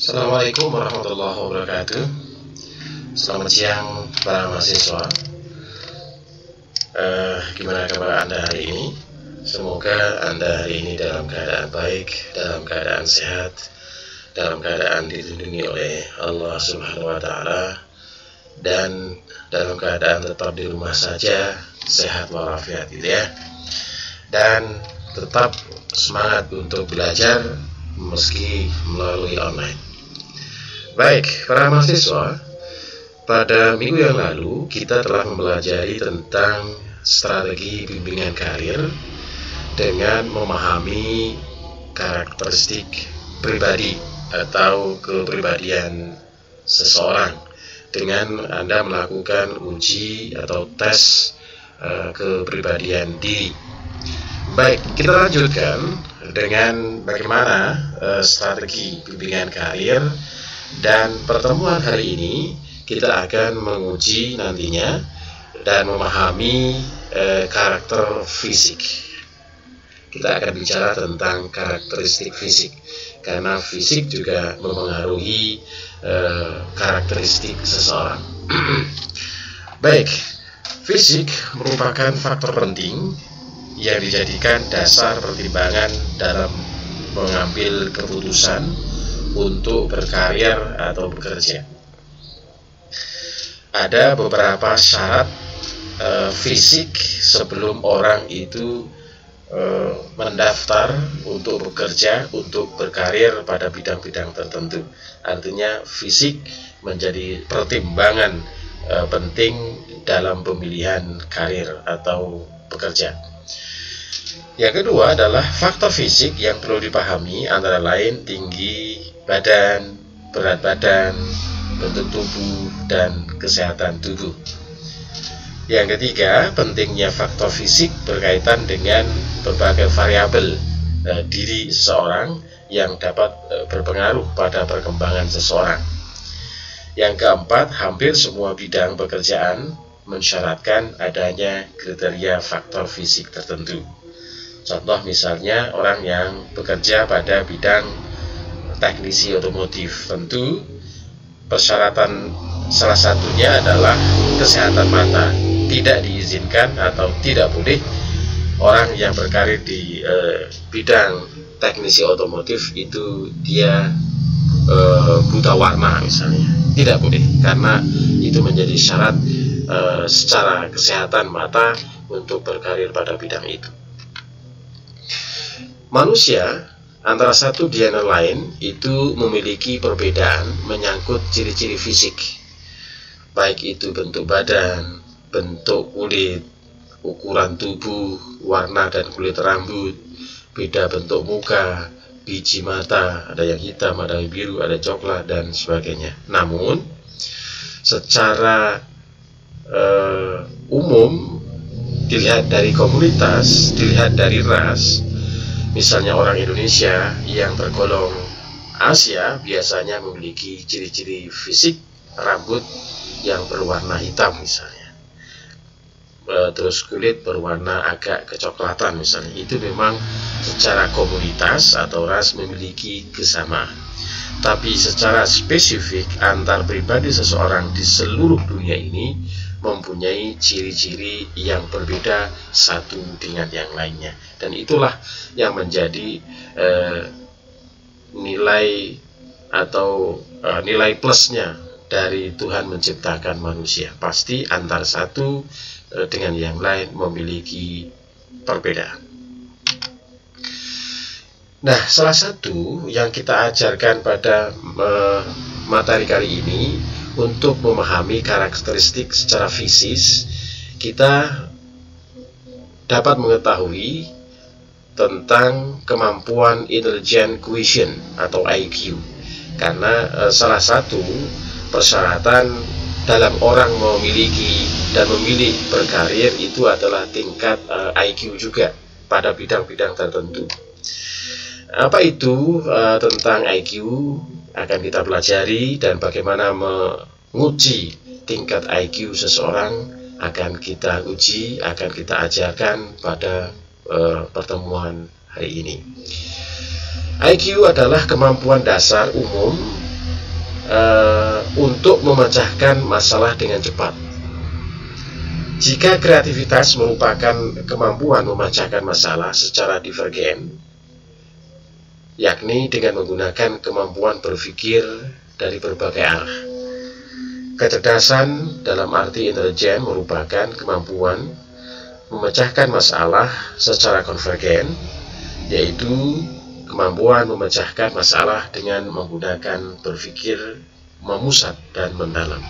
Assalamualaikum warahmatullahi wabarakatuh. Selamat siang para mahasiswa. Gimana kabar Anda hari ini? Semoga Anda hari ini dalam keadaan baik, dalam keadaan sehat, dalam keadaan dilindungi oleh Allah Subhanahu wa Ta'ala, dan dalam keadaan tetap di rumah saja, sehat walafiat gitu ya. Dan tetap semangat untuk belajar meski melalui online. Baik, para mahasiswa, pada minggu yang lalu kita telah mempelajari tentang strategi bimbingan karir dengan memahami karakteristik pribadi atau kepribadian seseorang dengan Anda melakukan uji atau tes kepribadian diri. Baik, kita lanjutkan dengan bagaimana strategi bimbingan karir. Dan pertemuan hari ini kita akan menguji nantinya dan memahami karakter fisik. Kita akan bicara tentang karakteristik fisik, karena fisik juga mempengaruhi karakteristik seseorang. Baik, fisik merupakan faktor penting yang dijadikan dasar pertimbangan dalam mengambil keputusan untuk berkarir atau bekerja. Ada beberapa syarat fisik sebelum orang itu mendaftar untuk bekerja, untuk berkarir pada bidang-bidang tertentu. Artinya fisik menjadi pertimbangan penting dalam pemilihan karir atau bekerja. Yang kedua adalah faktor fisik yang perlu dipahami, antara lain tinggi badan, berat badan, bentuk tubuh, dan kesehatan tubuh. Yang ketiga, pentingnya faktor fisik berkaitan dengan berbagai variabel diri seseorang yang dapat berpengaruh pada perkembangan seseorang. Yang keempat, hampir semua bidang pekerjaan mensyaratkan adanya kriteria faktor fisik tertentu. Contoh misalnya orang yang bekerja pada bidang teknisi otomotif, tentu persyaratan salah satunya adalah kesehatan mata. Tidak diizinkan atau tidak boleh orang yang berkarir di bidang teknisi otomotif itu dia buta warna misalnya. Tidak boleh, karena itu menjadi syarat secara kesehatan mata untuk berkarir pada bidang itu. Manusia antara satu dan yang lain itu memiliki perbedaan menyangkut ciri-ciri fisik, baik itu bentuk badan, bentuk kulit, ukuran tubuh, warna dan kulit rambut, beda bentuk muka, biji mata, ada yang hitam, ada yang biru, ada coklat, dan sebagainya. Namun secara umum, dilihat dari komunitas, dilihat dari ras, misalnya orang Indonesia yang tergolong Asia biasanya memiliki ciri-ciri fisik rambut yang berwarna hitam misalnya, terus kulit berwarna agak kecoklatan misalnya. Itu memang secara komunitas atau ras memiliki kesamaan. Tapi secara spesifik antar pribadi seseorang di seluruh dunia ini mempunyai ciri-ciri yang berbeda satu dengan yang lainnya, dan itulah yang menjadi nilai atau nilai plusnya dari Tuhan menciptakan manusia. Pasti antar satu dengan yang lain memiliki perbedaan. Nah, salah satu yang kita ajarkan pada materi kali ini, untuk memahami karakteristik secara fisik, kita dapat mengetahui tentang kemampuan intelligent quotient atau IQ. Karena salah satu persyaratan dalam orang memiliki dan memilih berkarir itu adalah tingkat IQ juga pada bidang-bidang tertentu. Apa itu tentang IQ akan kita pelajari, dan bagaimana menguji tingkat IQ seseorang akan kita uji, akan kita ajarkan pada pertemuan hari ini. IQ adalah kemampuan dasar umum untuk memecahkan masalah dengan cepat. Jika kreativitas merupakan kemampuan memecahkan masalah secara divergen, yakni dengan menggunakan kemampuan berpikir dari berbagai arah. Kecerdasan dalam arti intelijen merupakan kemampuan memecahkan masalah secara konvergen, yaitu kemampuan memecahkan masalah dengan menggunakan berpikir memusat dan mendalam.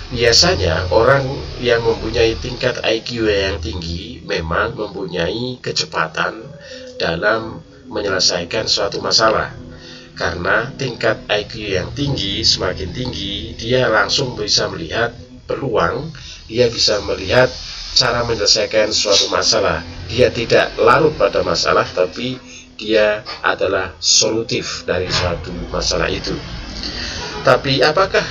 Biasanya orang yang mempunyai tingkat IQ yang tinggi memang mempunyai kecepatan dalam menyelesaikan suatu masalah. Karena tingkat IQ yang tinggi, semakin tinggi, dia langsung bisa melihat peluang, dia bisa melihat cara menyelesaikan suatu masalah. Dia tidak larut pada masalah, tapi dia adalah solutif dari suatu masalah itu. Tapi apakah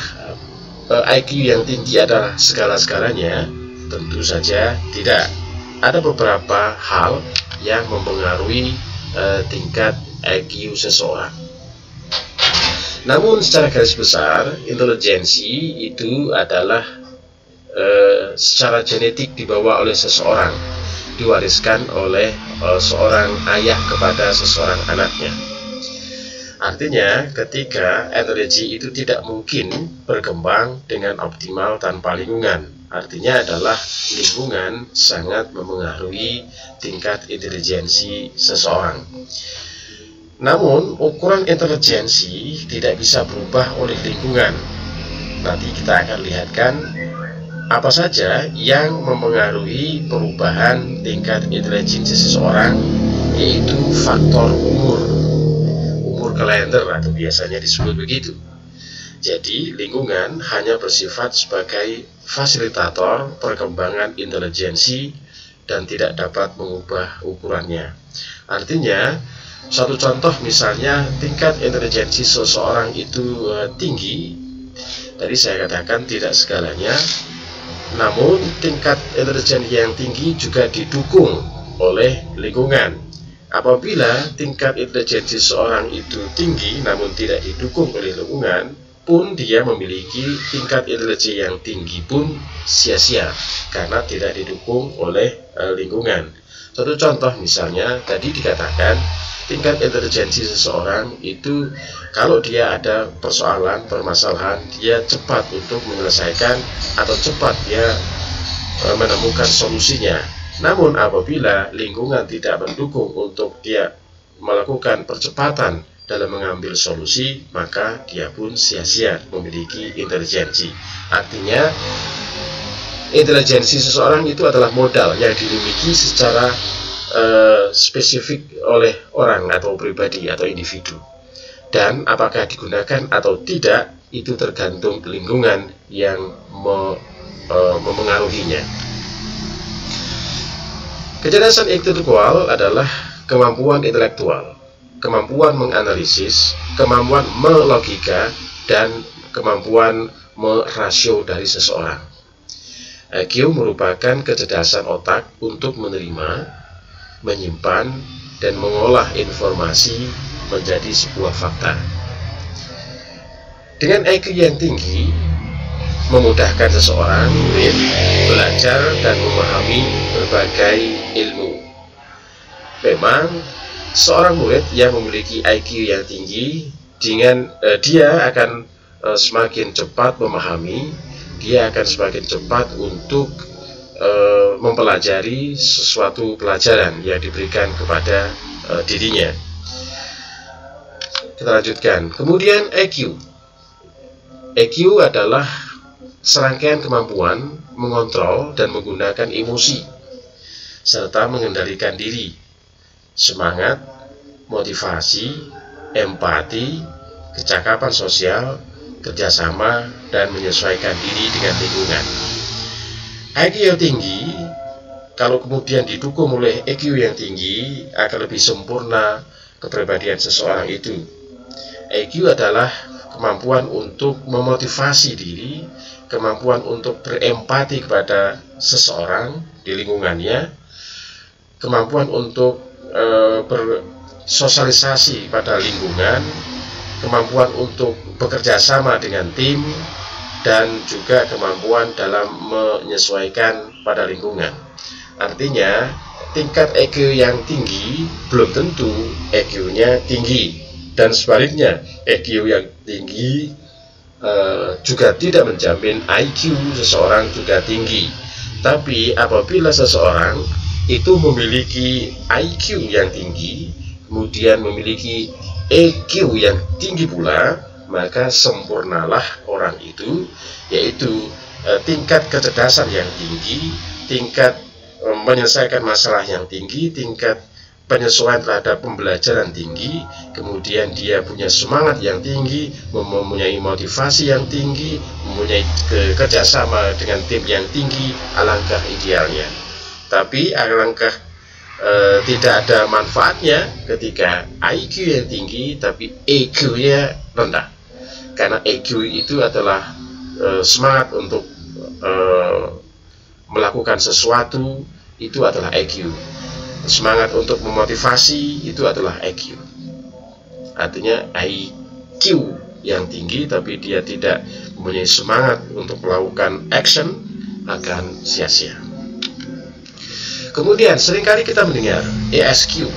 IQ yang tinggi adalah segala-segalanya? Tentu saja tidak. Ada beberapa hal yang mempengaruhi tingkat IQ seseorang. Namun secara garis besar, intelijensi itu adalah secara genetik dibawa oleh seseorang, diwariskan oleh seorang ayah kepada seseorang anaknya. Artinya, ketika intelijensi itu tidak mungkin berkembang dengan optimal tanpa lingkungan. Artinya adalah lingkungan sangat memengaruhi tingkat intelijensi seseorang. Namun, ukuran intelijensi tidak bisa berubah oleh lingkungan. Nanti kita akan lihatkan apa saja yang mempengaruhi perubahan tingkat intelijensi seseorang, yaitu faktor umur kalender atau biasanya disebut begitu. Jadi, lingkungan hanya bersifat sebagai fasilitator perkembangan intelijensi dan tidak dapat mengubah ukurannya. Artinya, satu contoh misalnya tingkat intelijensi seseorang itu tinggi, tadi saya katakan tidak segalanya, namun tingkat intelijensi yang tinggi juga didukung oleh lingkungan. Apabila tingkat intelijensi seseorang itu tinggi namun tidak didukung oleh lingkungan, pun dia memiliki tingkat intelijensi yang tinggi pun sia-sia karena tidak didukung oleh lingkungan. Satu contoh misalnya tadi dikatakan tingkat intelijensi seseorang itu kalau dia ada permasalahan, dia cepat untuk menyelesaikan atau cepat dia menemukan solusinya. Namun apabila lingkungan tidak mendukung untuk dia melakukan percepatan dalam mengambil solusi, maka dia pun sia-sia memiliki intelijensi. Artinya, intelijensi seseorang itu adalah modal yang dimiliki secara spesifik oleh orang atau pribadi atau individu. Dan apakah digunakan atau tidak, itu tergantung lingkungan yang memengaruhinya. Kecerdasan intelektual adalah kemampuan intelektual, kemampuan menganalisis, kemampuan melogika, dan kemampuan merasio dari seseorang. IQ merupakan kecerdasan otak untuk menerima, menyimpan, dan mengolah informasi menjadi sebuah fakta. Dengan IQ yang tinggi, memudahkan seseorang belajar dan memahami berbagai ilmu. Memang, seorang murid yang memiliki IQ yang tinggi, dia akan semakin cepat memahami, dia akan semakin cepat untuk mempelajari sesuatu pelajaran yang diberikan kepada dirinya. Kita lanjutkan. Kemudian EQ. EQ adalah serangkaian kemampuan mengontrol dan menggunakan emosi, serta mengendalikan diri, semangat, motivasi, empati, kecakapan sosial, kerjasama, dan menyesuaikan diri dengan lingkungan. IQ yang tinggi, kalau kemudian didukung oleh EQ yang tinggi, akan lebih sempurna kepribadian seseorang itu. EQ adalah kemampuan untuk memotivasi diri, kemampuan untuk berempati kepada seseorang di lingkungannya, kemampuan untuk bersosialisasi pada lingkungan, kemampuan untuk bekerja sama dengan tim, dan juga kemampuan dalam menyesuaikan pada lingkungan. Artinya, tingkat EQ yang tinggi belum tentu EQ-nya tinggi, dan sebaliknya EQ yang tinggi juga tidak menjamin IQ seseorang juga tinggi. Tapi apabila seseorang itu memiliki IQ yang tinggi, kemudian memiliki EQ yang tinggi pula, maka sempurnalah orang itu, yaitu tingkat kecerdasan yang tinggi, tingkat menyelesaikan masalah yang tinggi, tingkat penyesuaian terhadap pembelajaran tinggi, kemudian dia punya semangat yang tinggi, mempunyai motivasi yang tinggi, mempunyai kerjasama dengan tim yang tinggi. Alangkah idealnya. Tapi alangkah tidak ada manfaatnya ketika IQ yang tinggi tapi EQ-nya rendah, karena EQ itu adalah semangat untuk melakukan sesuatu, itu adalah EQ. Semangat untuk memotivasi, itu adalah EQ. Artinya IQ yang tinggi tapi dia tidak mempunyai semangat untuk melakukan action, akan sia-sia. Kemudian seringkali kita mendengar ESQ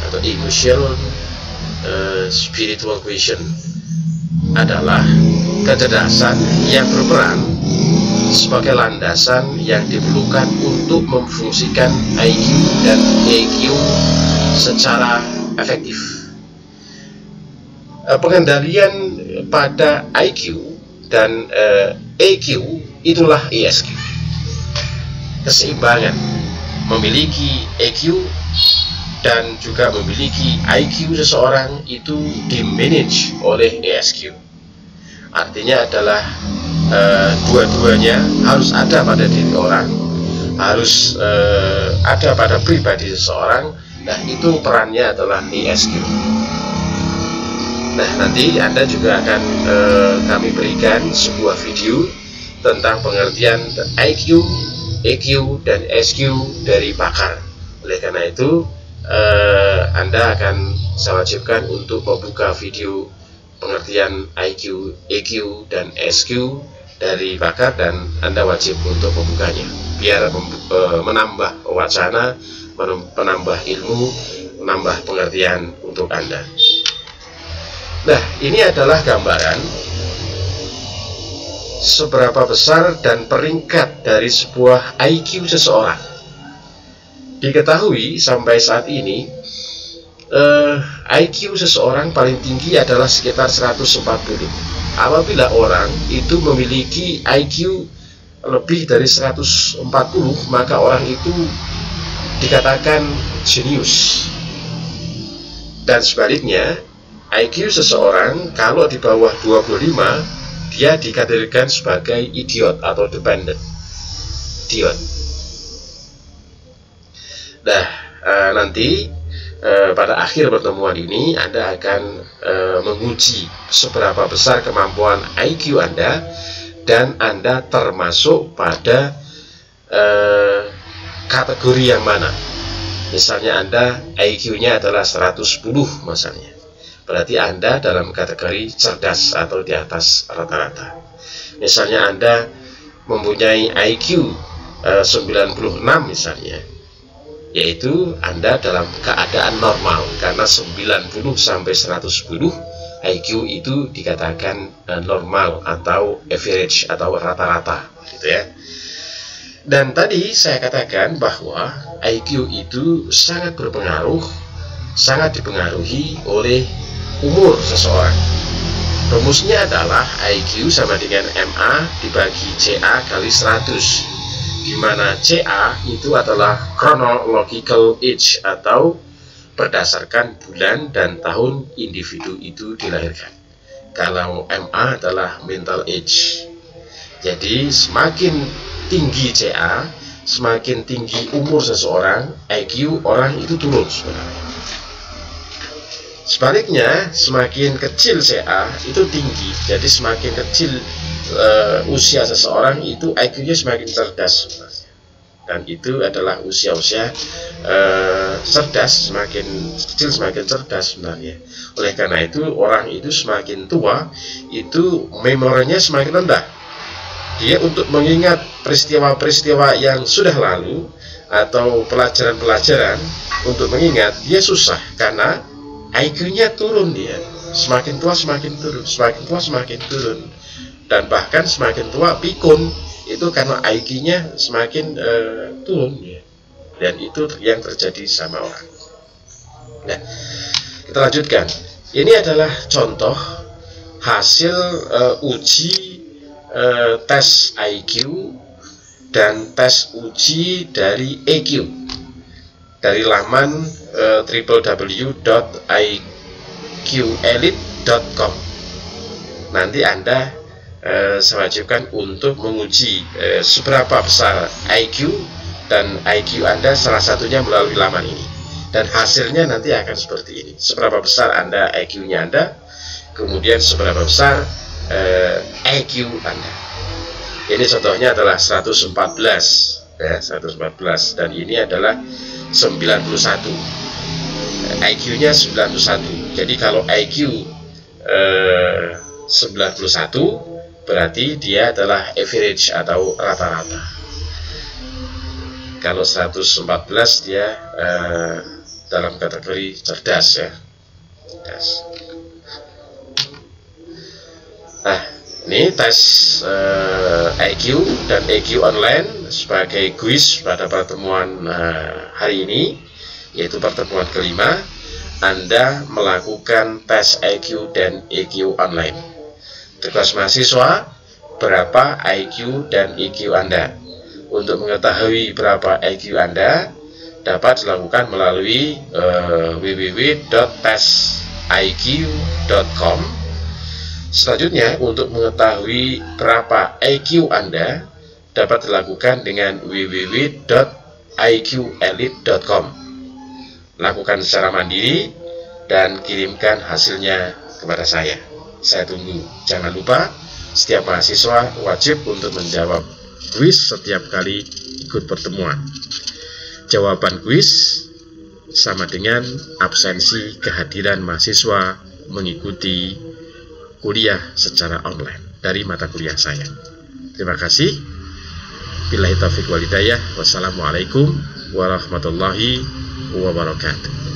atau Emotional Spiritual Quotient adalah kecerdasan yang berperan sebagai landasan yang diperlukan untuk memfungsikan IQ dan EQ secara efektif. Pengendalian pada IQ dan EQ itulah ESQ. Keseimbangan memiliki EQ dan juga memiliki IQ seseorang itu dimanage oleh ESQ. Artinya adalah dua-duanya harus ada pada diri orang, harus ada pada pribadi seseorang. Nah, itu perannya adalah ESQ. Nah, nanti Anda juga akan kami berikan sebuah video tentang pengertian IQ, EQ, dan SQ dari pakar. Oleh karena itu, Anda akan saya wajibkan untuk membuka video pengertian IQ, EQ, dan SQ dari pakar, dan Anda wajib untuk membukanya biar menambah wacana, menambah ilmu, menambah pengertian untuk Anda. Nah, ini adalah gambaran seberapa besar dan peringkat dari sebuah IQ seseorang. Diketahui sampai saat ini IQ seseorang paling tinggi adalah sekitar 140. Apabila orang itu memiliki IQ lebih dari 140, maka orang itu dikatakan jenius. Dan sebaliknya, IQ seseorang kalau di bawah 25, dia dikategorikan sebagai idiot atau dependent. Idiot. Nah, nanti pada akhir pertemuan ini Anda akan menguji seberapa besar kemampuan IQ Anda, dan Anda termasuk pada kategori yang mana. Misalnya Anda IQ-nya adalah 110 misalnya, berarti Anda dalam kategori cerdas atau di atas rata-rata. Misalnya Anda mempunyai IQ 96 misalnya, yaitu Anda dalam keadaan normal, karena 90 sampai 110 IQ itu dikatakan normal atau average atau rata-rata, gitu ya. Dan tadi saya katakan bahwa IQ itu sangat berpengaruh, sangat dipengaruhi oleh umur seseorang. Rumusnya adalah IQ sama dengan MA dibagi CA kali 100, di mana CA itu adalah chronological age atau berdasarkan bulan dan tahun individu itu dilahirkan. Kalau MA adalah mental age. Jadi semakin tinggi CA, semakin tinggi umur seseorang, IQ orang itu turun sebenarnya. Sebaliknya, semakin kecil CA itu tinggi. Jadi semakin kecil usia seseorang itu IQ-nya semakin cerdas. dan itu adalah usia-usia cerdas, semakin kecil semakin cerdas sebenarnya. Oleh karena itu orang itu semakin tua itu memorinya semakin rendah. Dia untuk mengingat peristiwa-peristiwa yang sudah lalu atau pelajaran-pelajaran untuk mengingat dia susah karena IQ-nya turun dia. Semakin tua semakin turun, semakin tua semakin turun, dan bahkan semakin tua pikun itu karena IQ-nya semakin turun ya. Dan itu yang terjadi sama orang. Nah, kita lanjutkan. Ini adalah contoh hasil uji tes IQ dan tes uji dari EQ dari laman www.iqelite.com. Nanti Anda saya wajibkan untuk menguji seberapa besar IQ dan IQ Anda, salah satunya melalui laman ini, dan hasilnya nanti akan seperti ini. Seberapa besar Anda IQ-nya Anda, kemudian seberapa besar IQ Anda. Ini contohnya adalah 114 ya, 114, dan ini adalah 91. IQ-nya 91. Jadi kalau IQ 91 berarti dia adalah average atau rata-rata. Kalau 114 dia dalam kategori cerdas ya. Cerdas. Nah, ini tes IQ dan EQ online sebagai kuis pada pertemuan hari ini, yaitu pertemuan kelima. Anda melakukan tes IQ dan EQ online. Tugas mahasiswa, berapa IQ dan EQ Anda? Untuk mengetahui berapa IQ Anda dapat dilakukan melalui www.testiq.com. Selanjutnya, untuk mengetahui berapa IQ Anda dapat dilakukan dengan www.iqelite.com. Lakukan secara mandiri dan kirimkan hasilnya kepada saya. Saya tunggu. Jangan lupa, setiap mahasiswa wajib untuk menjawab kuis setiap kali ikut pertemuan. Jawaban kuis sama dengan absensi kehadiran mahasiswa mengikuti kuliah secara online dari mata kuliah saya. Terima kasih. Billahi taufiq wal hidayah. Wassalamualaikum warahmatullahi wabarakatuh.